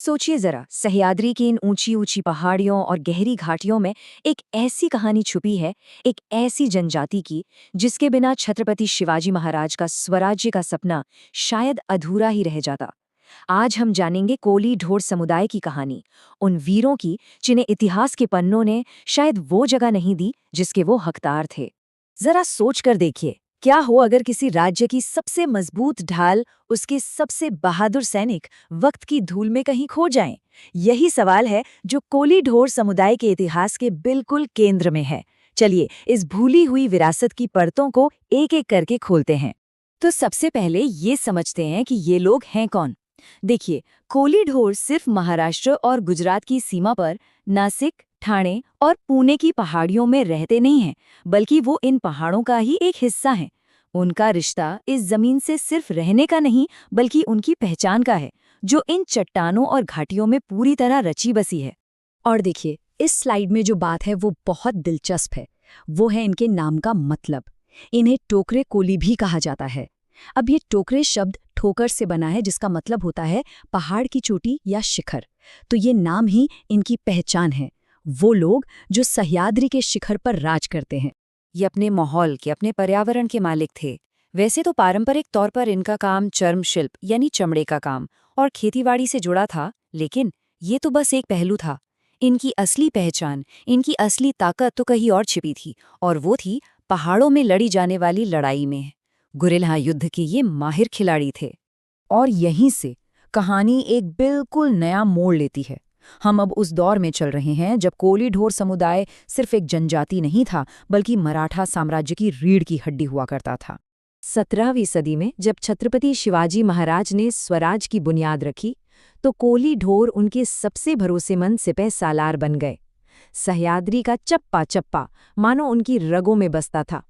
सोचिए जरा, सह्याद्री की इन ऊंची ऊंची पहाड़ियों और गहरी घाटियों में एक ऐसी कहानी छुपी है, एक ऐसी जनजाति की जिसके बिना छत्रपति शिवाजी महाराज का स्वराज्य का सपना शायद अधूरा ही रह जाता। आज हम जानेंगे कोली ढोर समुदाय की कहानी, उन वीरों की जिन्हें इतिहास के पन्नों ने शायद वो जगह नहीं दी जिसके वो हकदार थे। जरा सोच कर देखिए, क्या हो अगर किसी राज्य की सबसे मजबूत ढाल, उसके सबसे बहादुर सैनिक वक्त की धूल में कहीं खो जाएं? यही सवाल है जो कोली ढोर समुदाय के इतिहास के बिल्कुल केंद्र में है। चलिए इस भूली हुई विरासत की परतों को एक एक करके खोलते हैं। तो सबसे पहले ये समझते हैं कि ये लोग हैं कौन। देखिए, कोली ढोर सिर्फ महाराष्ट्र और गुजरात की सीमा पर नासिक, ठाणे और पुणे की पहाड़ियों में रहते नहीं हैं, बल्कि वो इन पहाड़ों का ही एक हिस्सा हैं। उनका रिश्ता इस जमीन से सिर्फ रहने का नहीं, बल्कि उनकी पहचान का है, जो इन चट्टानों और घाटियों में पूरी तरह रची बसी है। और देखिए, इस स्लाइड में जो बात है वो बहुत दिलचस्प है। वो है इनके नाम का मतलब। इन्हें टोकरे कोली भी कहा जाता है। अब ये टोकरे शब्द ठोकर से बना है, जिसका मतलब होता है पहाड़ की चोटी या शिखर। तो ये नाम ही इनकी पहचान है। वो लोग जो सह्याद्री के शिखर पर राज करते हैं। ये अपने माहौल के, अपने पर्यावरण के मालिक थे। वैसे तो पारंपरिक तौर पर इनका काम चर्म शिल्प यानी चमड़े का काम और खेतीबाड़ी से जुड़ा था, लेकिन ये तो बस एक पहलू था। इनकी असली पहचान, इनकी असली ताकत तो कहीं और छिपी थी, और वो थी पहाड़ों में लड़ी जाने वाली लड़ाई में। गुरिल्ला युद्ध के ये माहिर खिलाड़ी थे। और यहीं से कहानी एक बिल्कुल नया मोड़ लेती है। हम अब उस दौर में चल रहे हैं जब कोली ढोर समुदाय सिर्फ एक जनजाति नहीं था, बल्कि मराठा साम्राज्य की रीढ़ की हड्डी हुआ करता था। 17वीं सदी में जब छत्रपति शिवाजी महाराज ने स्वराज की बुनियाद रखी, तो कोली ढोर उनके सबसे भरोसेमंद सिपह सालार बन गए। सह्याद्री का चप्पा चप्पा मानो उनकी रगों में बसता था।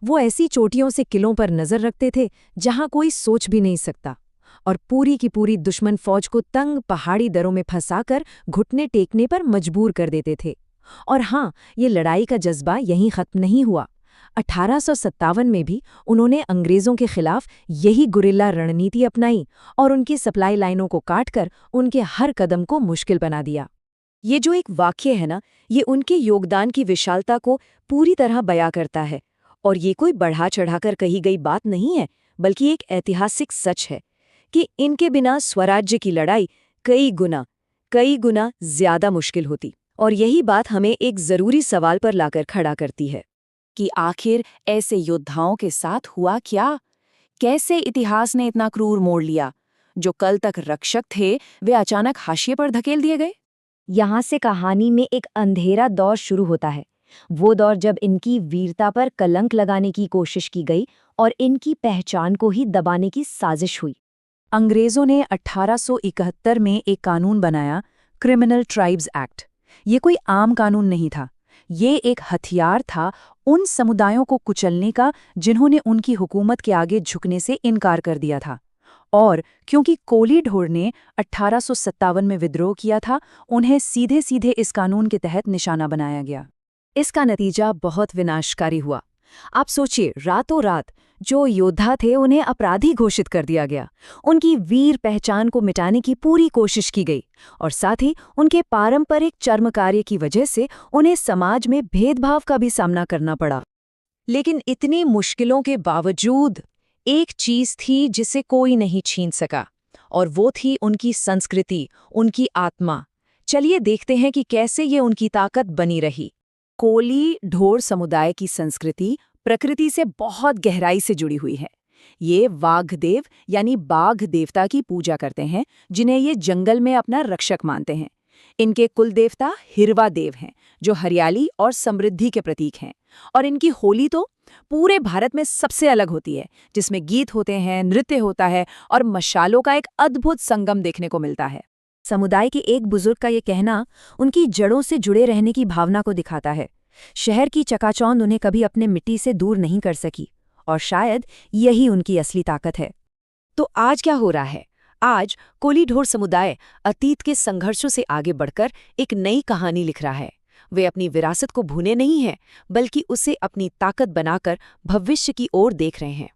वो ऐसी चोटियों से किलों पर नजर रखते थे जहां कोई सोच भी नहीं सकता, और पूरी की पूरी दुश्मन फौज को तंग पहाड़ी दरों में फंसाकर घुटने टेकने पर मजबूर कर देते थे। और हाँ, ये लड़ाई का जज्बा यहीं खत्म नहीं हुआ। 1857 में भी उन्होंने अंग्रेजों के खिलाफ यही गुरिल्ला रणनीति अपनाई और उनकी सप्लाई लाइनों को काटकर उनके हर कदम को मुश्किल बना दिया। ये जो एक वाक्य है ना, ये उनके योगदान की विशालता को पूरी तरह बयां करता है। और ये कोई बढ़ा चढ़ाकर कही गई बात नहीं है, बल्कि एक ऐतिहासिक सच है कि इनके बिना स्वराज्य की लड़ाई कई गुना ज्यादा मुश्किल होती। और यही बात हमें एक जरूरी सवाल पर लाकर खड़ा करती है कि आखिर ऐसे योद्धाओं के साथ हुआ क्या? कैसे इतिहास ने इतना क्रूर मोड़ लिया? जो कल तक रक्षक थे, वे अचानक हाशिए पर धकेल दिए गए। यहाँ से कहानी में एक अंधेरा दौर शुरू होता है। वो दौर जब इनकी वीरता पर कलंक लगाने की कोशिश की गई और इनकी पहचान को ही दबाने की साजिश हुई। अंग्रेजों ने 1871 में एक कानून बनाया, क्रिमिनल ट्राइब्स एक्ट। ये कोई आम कानून नहीं था। ये एक हथियार था उन समुदायों को कुचलने का जिन्होंने उनकी हुकूमत के आगे झुकने से इनकार कर दिया था। और क्योंकि कोली ढोर ने 1857 में विद्रोह किया था, उन्हें सीधे सीधे इस कानून के तहत निशाना बनाया गया। इसका नतीजा बहुत विनाशकारी हुआ। आप सोचिए, रातों रात जो योद्धा थे उन्हें अपराधी घोषित कर दिया गया। उनकी वीर पहचान को मिटाने की पूरी कोशिश की गई, और साथ ही उनके पारंपरिक चर्म कार्य की वजह से उन्हें समाज में भेदभाव का भी सामना करना पड़ा। लेकिन इतनी मुश्किलों के बावजूद एक चीज थी जिसे कोई नहीं छीन सका, और वो थी उनकी संस्कृति, उनकी आत्मा। चलिए देखते हैं कि कैसे ये उनकी ताकत बनी रही। कोली ढोर समुदाय की संस्कृति प्रकृति से बहुत गहराई से जुड़ी हुई है। ये वाघदेव यानी बाघ देवता की पूजा करते हैं, जिन्हें ये जंगल में अपना रक्षक मानते हैं। इनके कुल देवता हिरवा देव हैं, जो हरियाली और समृद्धि के प्रतीक हैं। और इनकी होली तो पूरे भारत में सबसे अलग होती है, जिसमें गीत होते हैं, नृत्य होता है और मशालों का एक अद्भुत संगम देखने को मिलता है। समुदाय के एक बुजुर्ग का ये कहना उनकी जड़ों से जुड़े रहने की भावना को दिखाता है। शहर की चकाचौंध उन्हें कभी अपने मिट्टी से दूर नहीं कर सकी, और शायद यही उनकी असली ताकत है। तो आज क्या हो रहा है? आज कोली ढोर समुदाय अतीत के संघर्षों से आगे बढ़कर एक नई कहानी लिख रहा है। वे अपनी विरासत को भूले नहीं हैं, बल्कि उसे अपनी ताकत बनाकर भविष्य की ओर देख रहे हैं।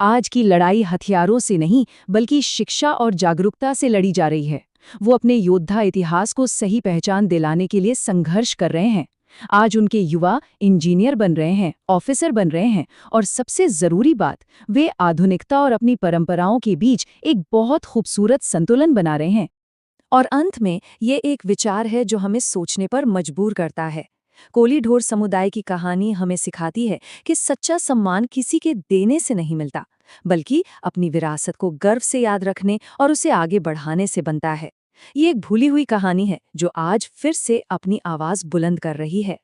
आज की लड़ाई हथियारों से नहीं, बल्कि शिक्षा और जागरूकता से लड़ी जा रही है। वो अपने योद्धा इतिहास को सही पहचान दिलाने के लिए संघर्ष कर रहे हैं। आज उनके युवा इंजीनियर बन रहे हैं, ऑफिसर बन रहे हैं, और सबसे जरूरी बात, वे आधुनिकता और अपनी परंपराओं के बीच एक बहुत खूबसूरत संतुलन बना रहे हैं। और अंत में ये एक विचार है जो हमें सोचने पर मजबूर करता है। कोलीढोर समुदाय की कहानी हमें सिखाती है कि सच्चा सम्मान किसी के देने से नहीं मिलता, बल्कि अपनी विरासत को गर्व से याद रखने और उसे आगे बढ़ाने से बनता है। ये एक भूली हुई कहानी है जो आज फिर से अपनी आवाज बुलंद कर रही है।